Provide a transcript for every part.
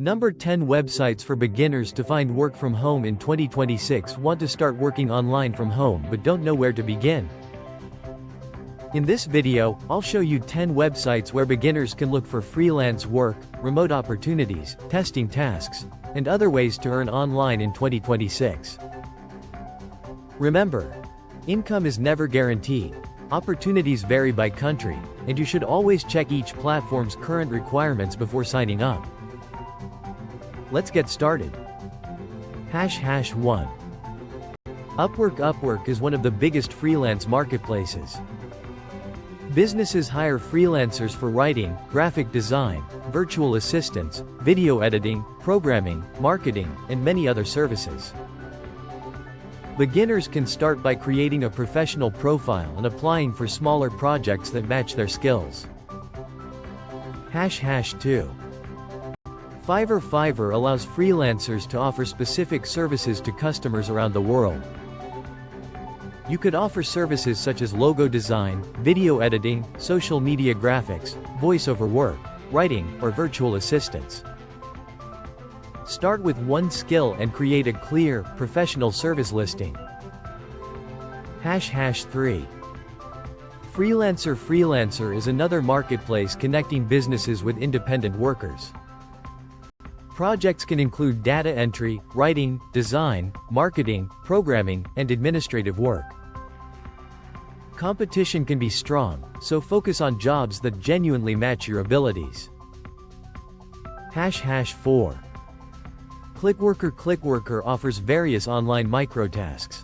Number 10 Websites for beginners to find work from home in 2026. Want to start working online from home but don't know where to begin? In this video, I'll show you 10 websites where beginners can look for freelance work, remote opportunities, testing tasks, and other ways to earn online in 2026. Remember, income is never guaranteed. Opportunities vary by country, and you should always check each platform's current requirements before signing up. Let's get started. #1. Upwork is one of the biggest freelance marketplaces. Businesses hire freelancers for writing, graphic design, virtual assistants, video editing, programming, marketing, and many other services. Beginners can start by creating a professional profile and applying for smaller projects that match their skills. #2. Fiverr allows freelancers to offer specific services to customers around the world. You could offer services such as logo design, video editing, social media graphics, voiceover work, writing, or virtual assistants. Start with one skill and create a clear, professional service listing. #3. Freelancer is another marketplace connecting businesses with independent workers. Projects can include data entry, writing, design, marketing, programming, and administrative work. Competition can be strong, so focus on jobs that genuinely match your abilities. #4. Clickworker offers various online microtasks.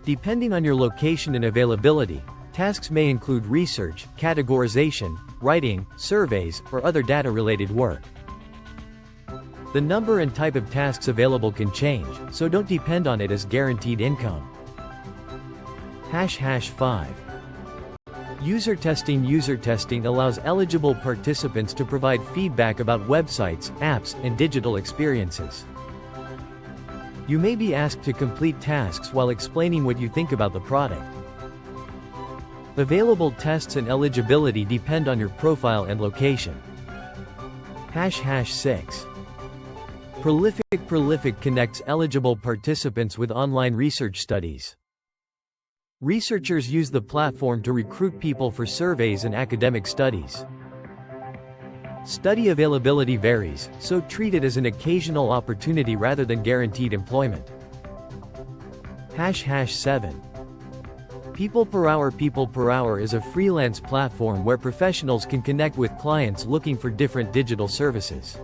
Depending on your location and availability, tasks may include research, categorization, writing, surveys, or other data-related work. The number and type of tasks available can change, so don't depend on it as guaranteed income. #5. User testing allows eligible participants to provide feedback about websites, apps, and digital experiences. You may be asked to complete tasks while explaining what you think about the product. Available tests and eligibility depend on your profile and location. #6. Prolific connects eligible participants with online research studies. Researchers use the platform to recruit people for surveys and academic studies. Study availability varies, so treat it as an occasional opportunity rather than guaranteed employment. #7. People Per Hour is a freelance platform where professionals can connect with clients looking for different digital services.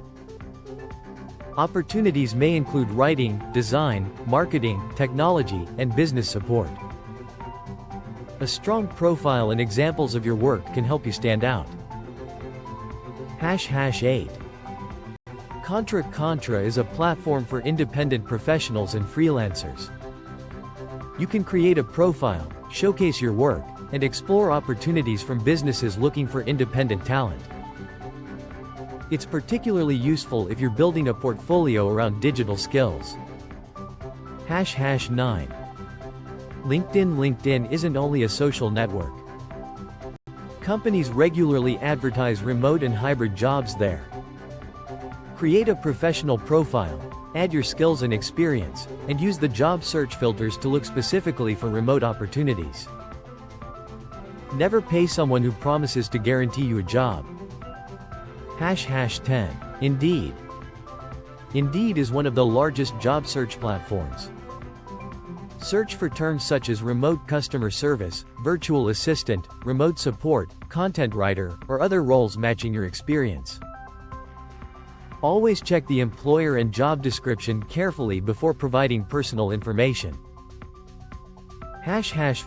Opportunities may include writing, design, marketing, technology, and business support. A strong profile and examples of your work can help you stand out. #8. Contra is a platform for independent professionals and freelancers. You can create a profile, showcase your work, and explore opportunities from businesses looking for independent talent. It's particularly useful if you're building a portfolio around digital skills. #9. LinkedIn isn't only a social network. Companies regularly advertise remote and hybrid jobs there. Create a professional profile, add your skills and experience, and use the job search filters to look specifically for remote opportunities. Never pay someone who promises to guarantee you a job. #10. Indeed is one of the largest job search platforms. Search for terms such as remote customer service, virtual assistant, remote support, content writer, or other roles matching your experience. Always check the employer and job description carefully before providing personal information.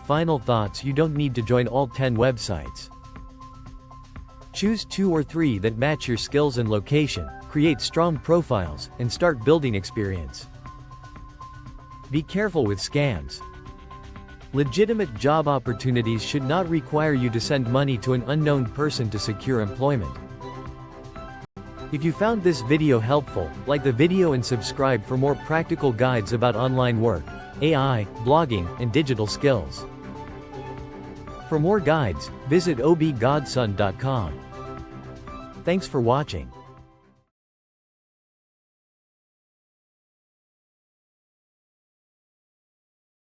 Final thoughts. You don't need to join all 10 websites. Choose 2 or 3 that match your skills and location, create strong profiles, and start building experience. Be careful with scams. Legitimate job opportunities should not require you to send money to an unknown person to secure employment. If you found this video helpful, like the video and subscribe for more practical guides about online work, AI, blogging, and digital skills. For more guides, visit ObiGodson.com. Thanks for watching.